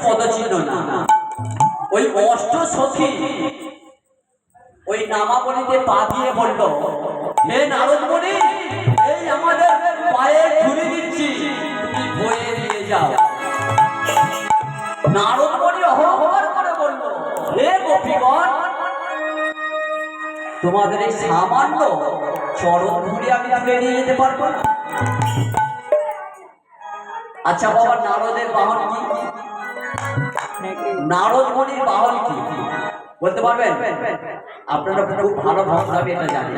পদচিহ্ন না, ওই অষ্ট সখী ওই নামাবলিতে পা দিয়ে বলল, হে নারদ মুনি, এই আমাদের পায়ে ধুলি দিচ্ছি, তুমি বয়ে দিয়ে যাও। নারদ মুনি অহংকার করে বলল, হে গোপীগণ, তোমাদের এই সামান্য চরণ ধুলি আমি তুলে নিয়ে যেতে পারবো না। আচ্ছা বাবা, নারদের বাহন কি? নারদ মুনির বাহন কি বলতে পারবেন? আপনারা খুব ভালো ভক্ত, আমি এটা জানি।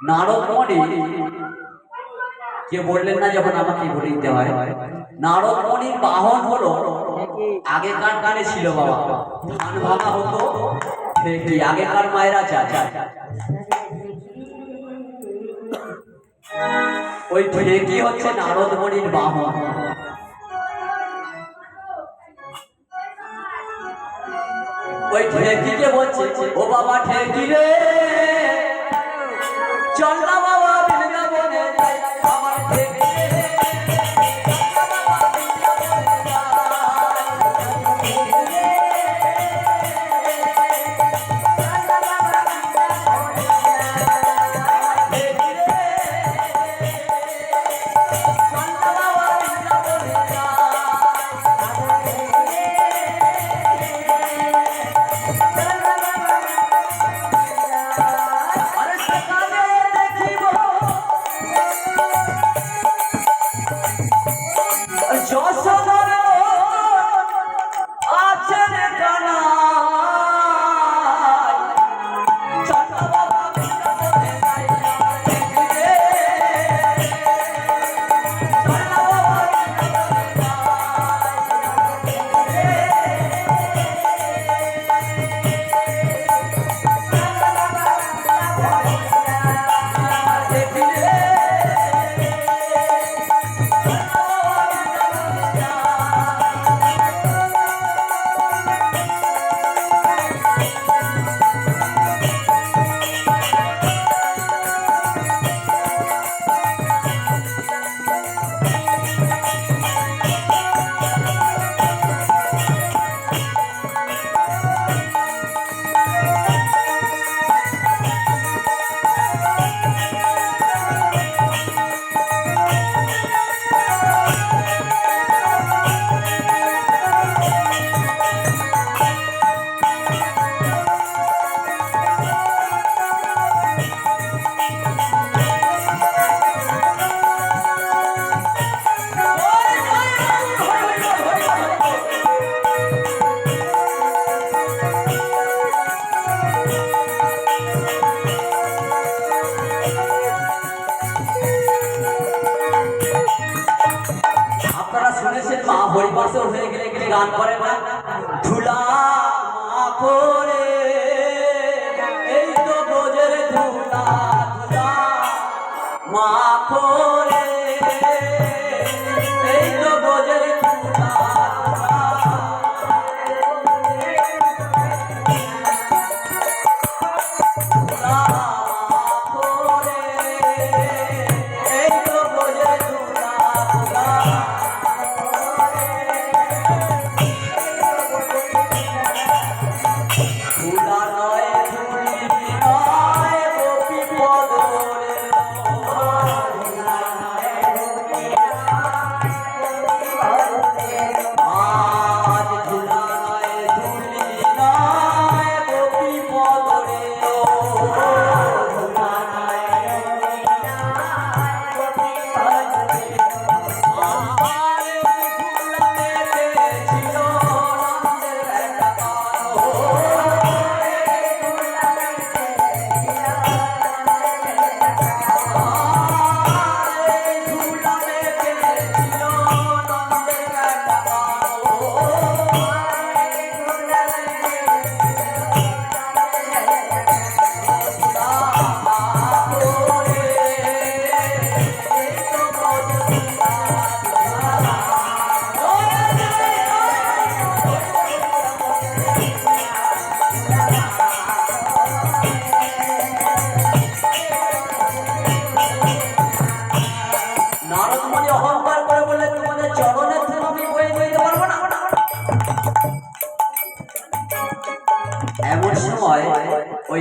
নারদ মুনি কে বললেন না, যখন আমাকে বলে দিতে হয়। নারদ মুনির বাহন হলো, আগেকার গানে ছিল বাবা, ধান ভাঙা হতো, আগেকার মায়েরা ওই ঢেকি হচ্ছে নারদ মুনির বাহন। ওই ঢেকিকে বলছে, ও বাবা ঢেকি রে, চল না বাবা বৃন্দাবনে যাই, আমার ঢেকি হরিবর্ষণ হয়ে গেলে গেলে গান করে না, ধুলা মা করে, এই তো বোঝের ধুলা, ধুলা মা করে, এই তো বোঝের ধুলা,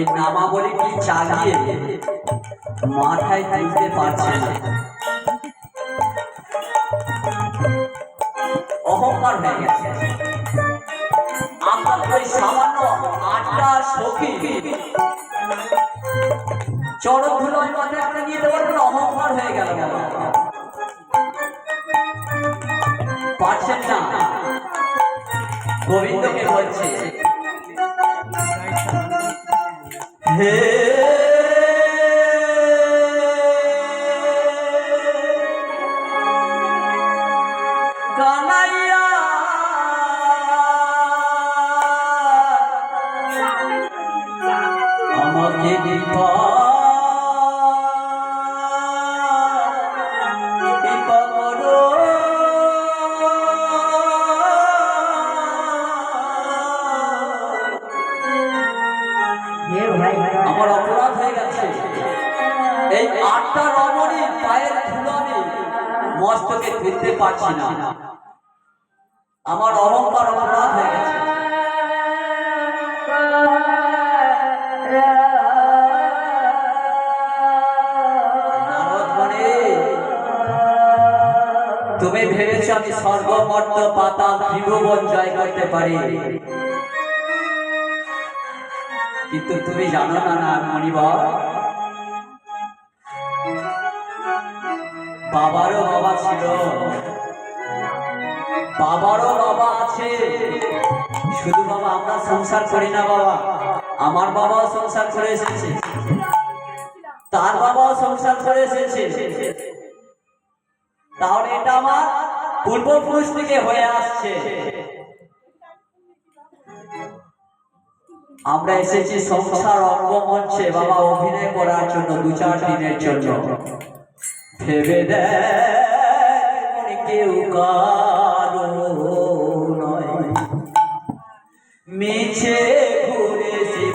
ওই নামাবলী কি চালিয়ে মাথায় তুলতে পারছে না, অহংকার হয়ে গেছে। আমরা ওই সামান্য 8টা সখী চরণ ধুলোয় মাথায় একটা নিয়ে দেওয়ার জন্য অহংকার হয়ে গেল, পারছেন না। গোবিন্দকে বলছে, হে কানাইয়া আমাকে কৃপা করো, আমার অপরাধ হয়ে গেছে। এই 8টা রমণীর পায়ের ধুলো আমি মস্তকে তুলতে পারছি না, আমার অহংকার অপরাধ হয়ে গেছে। তুমি ভেবেছ আমি স্বর্গমর্ত পাতাল ত্রিভুবন জয় করতে পারি, কিন্তু তুমি জানো না না মণিবর, বাবারও বাবা ছিল, বাবারও বাবা আছে। শুধু বাবা আমরা সংসার করি না বাবা, আমার বাবাও সংসার করে এসেছে, তার বাবাও সংসার করে এসেছে। তাহলে এটা আমার পূর্বপুরুষ থেকে হয়ে আসছে। আমরা এসেছি সংসার রঙ্গমঞ্চে বাবা অভিনয় করার জন্য, 2-4 দিনের জন্য। ভেবে দেখ কেউ কারো নয়, মিছে ঘুরেছি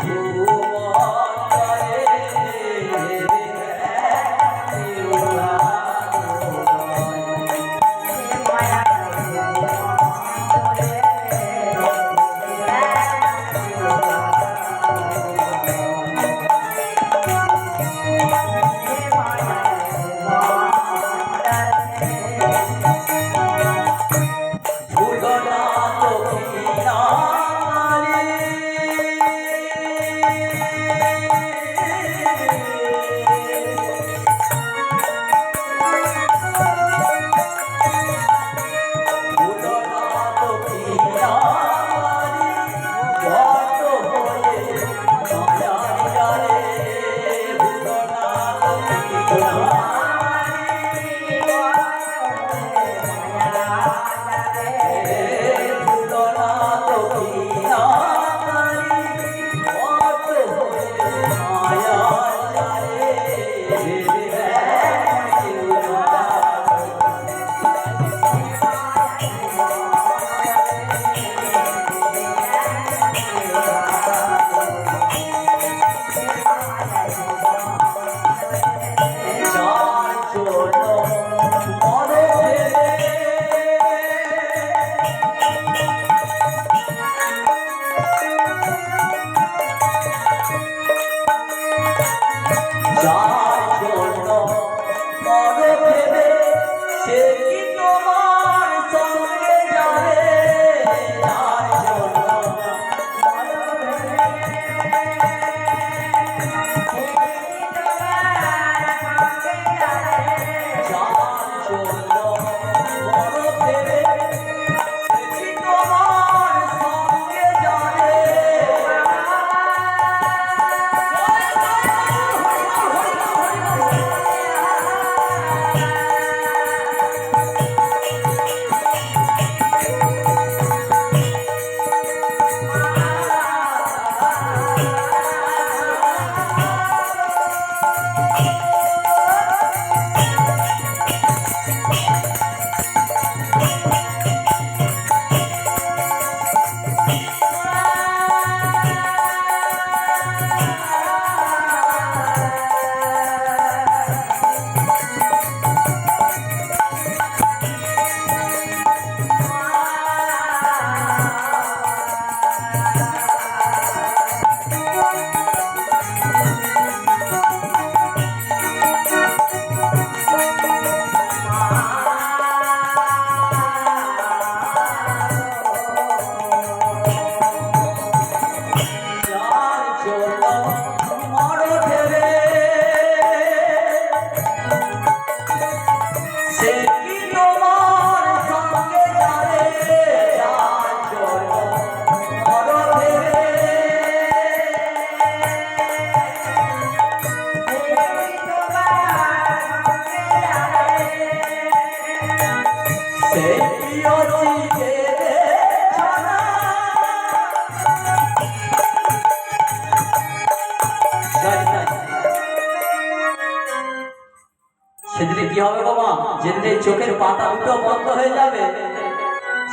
চোখের পাতা দুটো বন্ধ হয়ে যাবে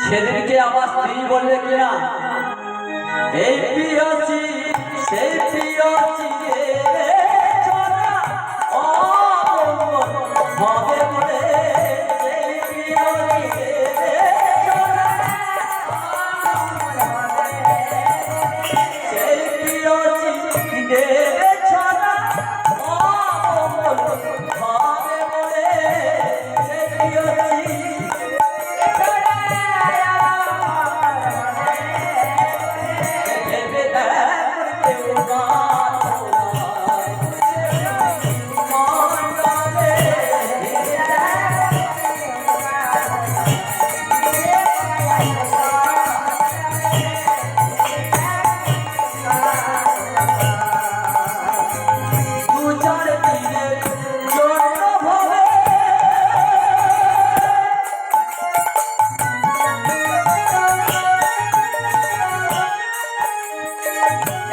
সেদিনকে আমার স্ত্রী বলবে কিনা এই প্রিয়সী সেই প্রিয়সী হবে বলে সেই প্রিয়সী সেই প্রিয়সী দেবে ছড়া হবে বলে সেই প্রিয়সী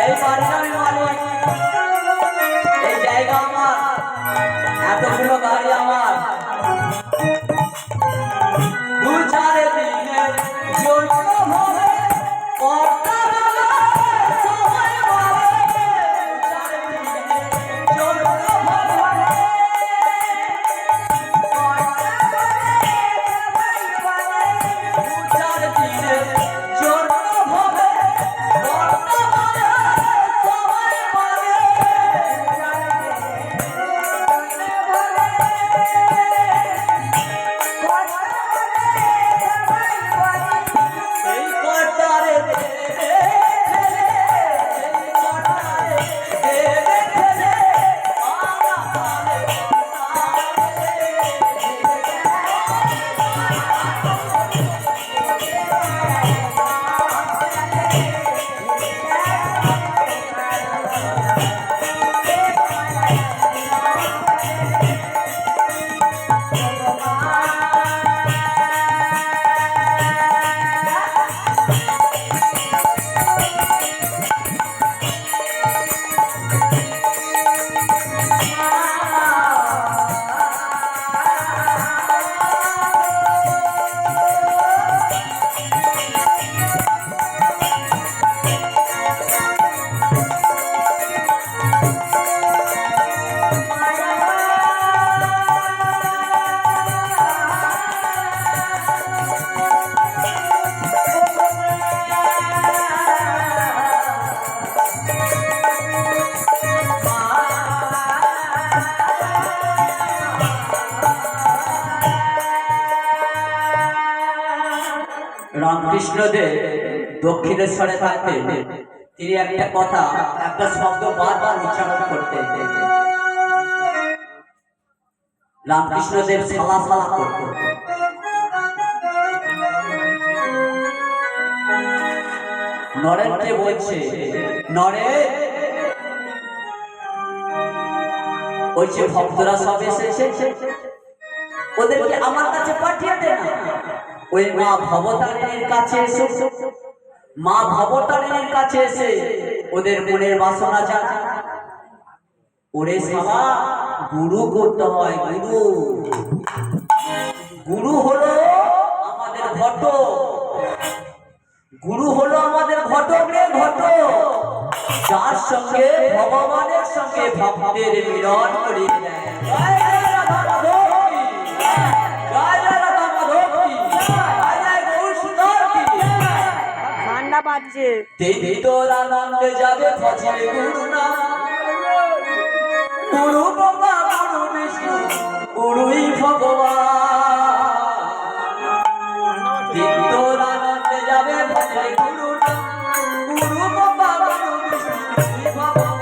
এই বাড়ির মালিক, এই জায়গা আমার, এতগুলো গাড়ি আমার। দু চার দিনের জন্য হবে কর্তা সবাই বলে, দু চার দিনের জন্য হবে দু চার দিনের জন্য হবে রামকৃষ্ণদেব দক্ষিণেশ্বরে থাকতে তিনি একটা কথা, একটা শব্দ বারবার উচ্চারণ করতেন। রামকৃষ্ণদেব সালা সালা করতেন। নরেনকে বলছে, নরেন ওই যে ভক্তরা সব এসেছে ওদেরকে আমার কাছে পাঠিয়ে দে না। ওই মা ভবতারিণীর কাছে এসে, মা ভবতারিণীর কাছে এসে ওদের মনের বাসনা যা ওরে সাবা গুরু করতে হয়। গুরু গুরু হলো আমাদের ঘটক, গুরু হলো আমাদের ঘটক রে ঘটক, যার সঙ্গে ভগবানের সঙ্গে ভক্তের মিলন করে দেয়। ঠান্ডা বাজছে তোর আনন্দে যাবে ফজলে গুরু না, গুরু বাবা গুরু বিষ্ণু গুরুই ভগবান। তোর আনন্দে যাবে ফজলে গুরু না, গুরু বাবা গুরু বিষ্ণু গুরুই ভগবান।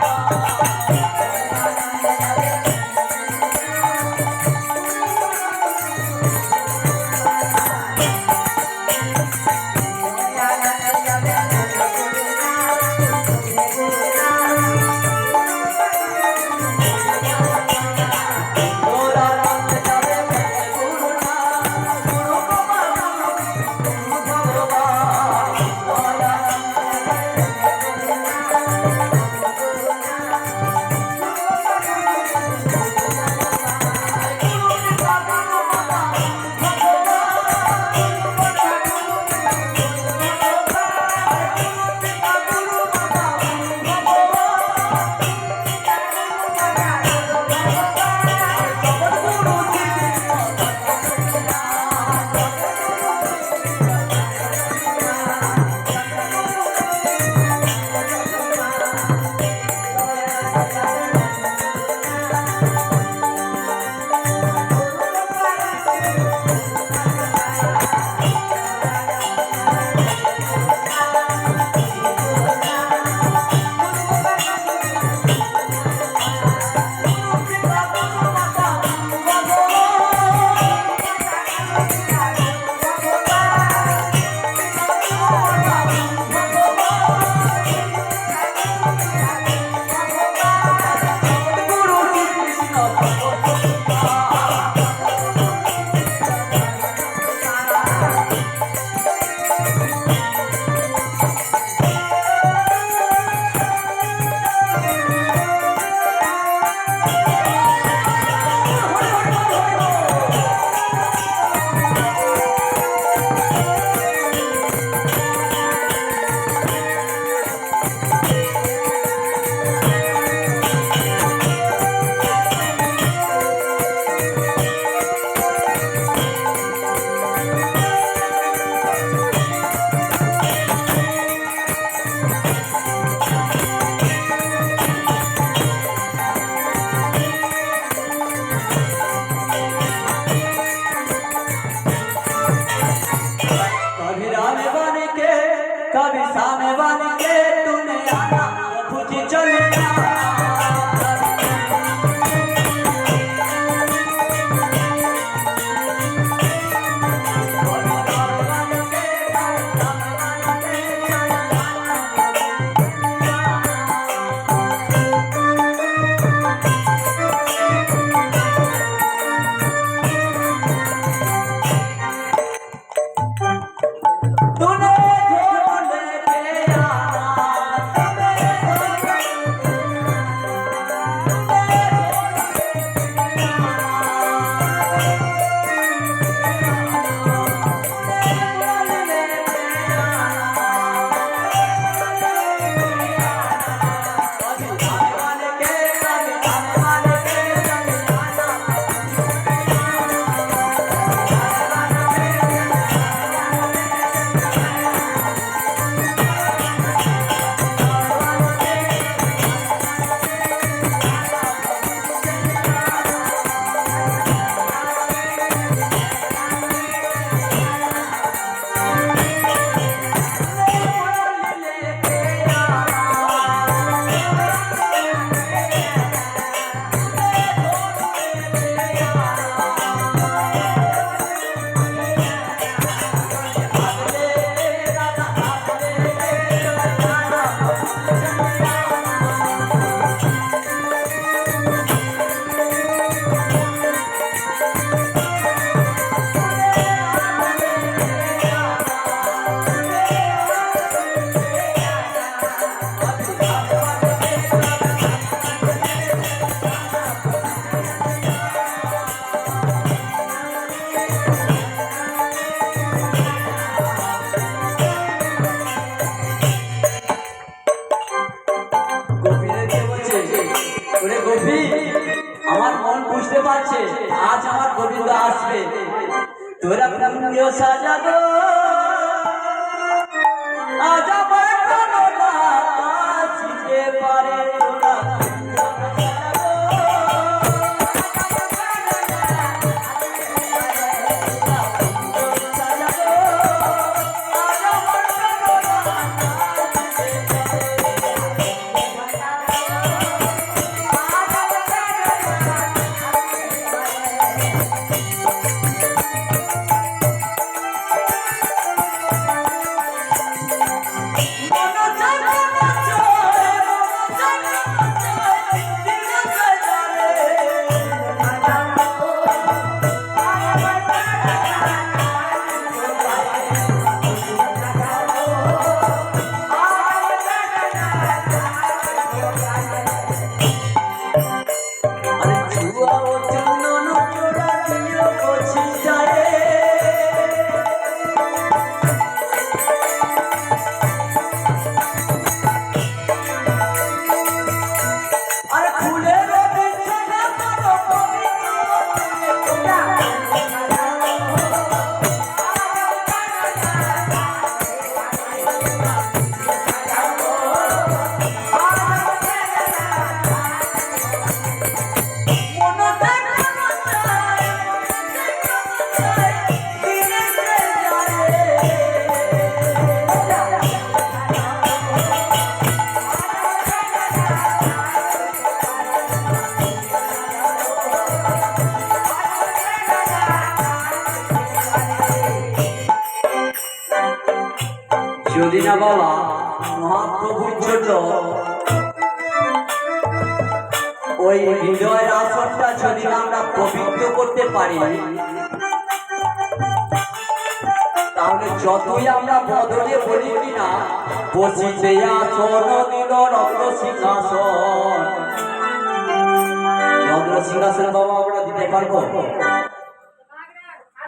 कभी राम बन के कभी शाम बन के तूने आना कुछ चले আমার মন বুঝতে পারছে আজ আমার গোবিন্দ আসবে তোরা প্রাণীয় সাজাগো আজ আমার প্রাণনা আসতে পারে তোরা যদি না বাবা মহাপ্রভুর জন্য ওই হৃদয়ের আসনটা যদি আমরা পবিত্র করতে পারি তাহলে যতই আমরা বদলে বলি কিনা বসিতে আসন দিল রত্ন সিংহাসন রত্ন সিংহাসন বাবা আমরা দিতে পারবো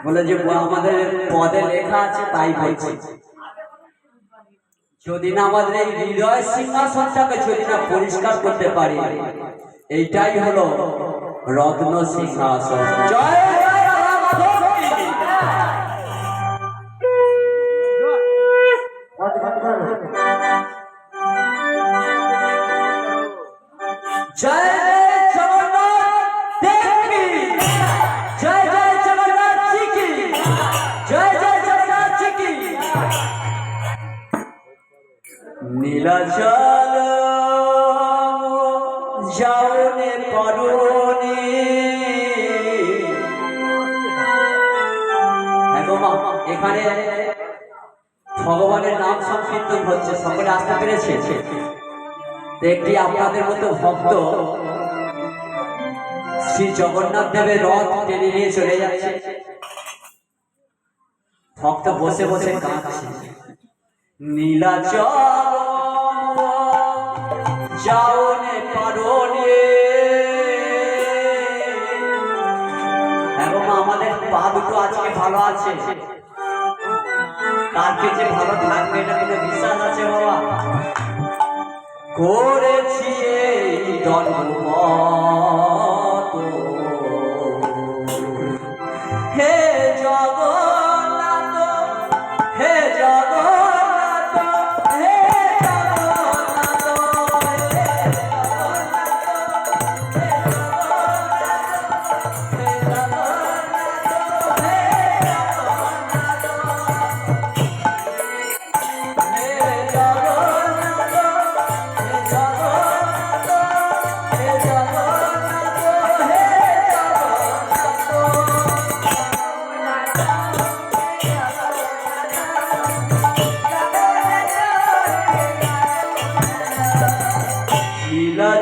বলে যে আমাদের পদে লেখা আছে তাই বলছি যদি না আমাদের এই হৃদয় সিংহাসনটাকে যদি না পরিষ্কার করতে পারি এইটাই হলো রত্ন সিংহাসন জয় জয় জগন্নাথ দেবী জয় জয় জগন্নাথ জি কি জয় জয় জগন্নাথ জি কি নীলাচল যাওনে পরনে। এখানে ভগবানের নাম সংকীর্তন হচ্ছে, সকলে আসতে পেরেছে। একটি আপনাদের মতো ভক্ত শ্রী জগন্নাথ দেবের রথ টেনে নিয়ে চলে যাচ্ছে, ভক্ত বসে বসে কাঁদছে। নীলাচল যাওনে পারনে। এবং আমাদের পা দুটো আজকে ভালো আছে, কালকে যে ভালো থাকবে এটা কিন্তু বিশ্বাস আছে বাবা। করেছি এই দণ্ডবত হে জগন্নাথ, হে জগন্নাথ, হে জগন্নাথ, হে জগন্নাথ, হে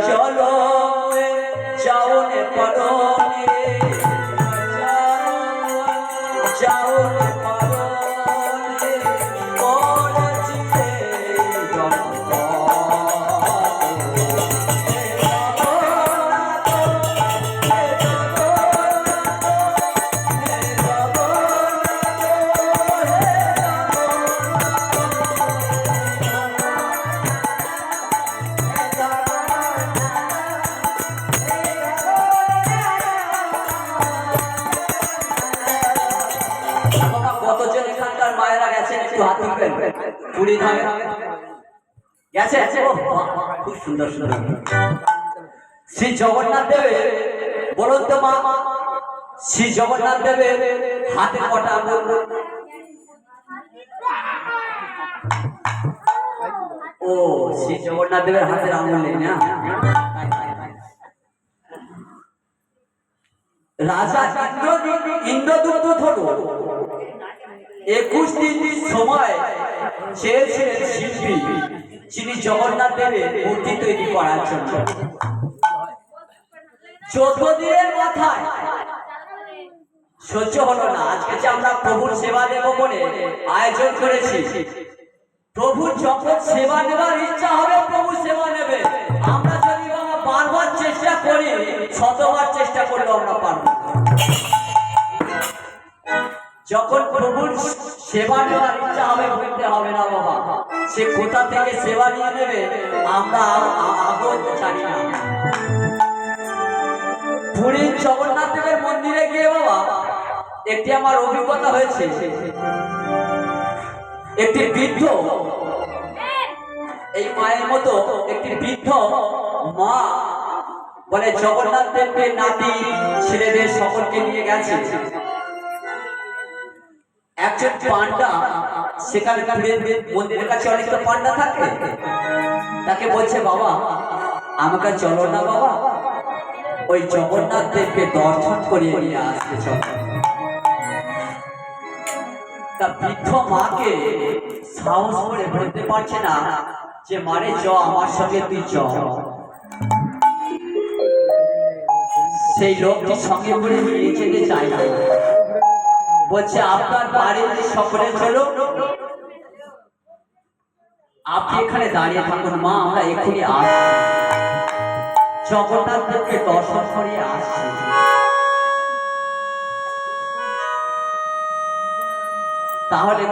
চলো যাওনে পরনে, যাওনে পরনে করেছি কতজন এখানকার মায়েরা গেছেন একটু হাত তুলবেন। পুরী ধামে গেছে, খুব সুন্দর সুন্দর। শ্রী জগন্নাথ দেবের বলুন তো মা, শ্রী জগন্নাথ দেবের হাতে কটা আঙুল? ও শ্রী জগন্নাথ দেবের হাতের আঙুল নেই না? রাজা ইন্দ্রদূত হলো 21 দিন সময় চেয়েছিলেন শিল্পী যিনি জগন্নাথ দেবের মূর্তি তৈরি করার জন্য। 14 দিনের মাথায় সহ্য হলো না। আজকে যে আমরা প্রভুর সেবা দেব বলে আয়োজন করেছি, প্রভুর যখন সেবা নেবার ইচ্ছা হবে প্রভু সেবা নেবে। আমরা যদি বারবার চেষ্টা করি, শতবার চেষ্টা করলেও আমরা পারব। যখন প্রভুর সেবা নেওয়ার ইচ্ছা হবে বলতে হবে না বাবা, সে কোথা থেকে সেবা নিয়ে নেবে আমরা আগেও জানি না। পুরীর জগন্নাথ দেবের মন্দিরে গিয়ে বাবা একটি আমার অভিজ্ঞতা হয়েছে। একটি বৃদ্ধ, এই মায়ের মতো একটি বৃদ্ধ মা বলে জগন্নাথ দেবকে নাতি ছেলেদের সকলকে নিয়ে গেছে। একজন পান্ডা সেখানে মন্দিরের কাছে অনেক তো পান্ডা থাকে, তাকে বলছে বাবা আমাকে চলো না বাবা, ওই জগন্নাথ দেবকে দর্শন করিয়ে নিয়ে আসতে চলো। তা বৃদ্ধ মাকে সাহস করে বলতে পারছে না যে মারে চ আমার সঙ্গে তুই চ। সেই লোকটি সঙ্গে করে নিয়ে যেতে চায় না, বলছে আপনার বাড়ির সকলে চলো, আপনি এখানে দাঁড়িয়ে থাকুন মা, আমরা এখনই আসছি, জগন্নাথ দেবকে দর্শন করিয়ে আসছি। তাহলে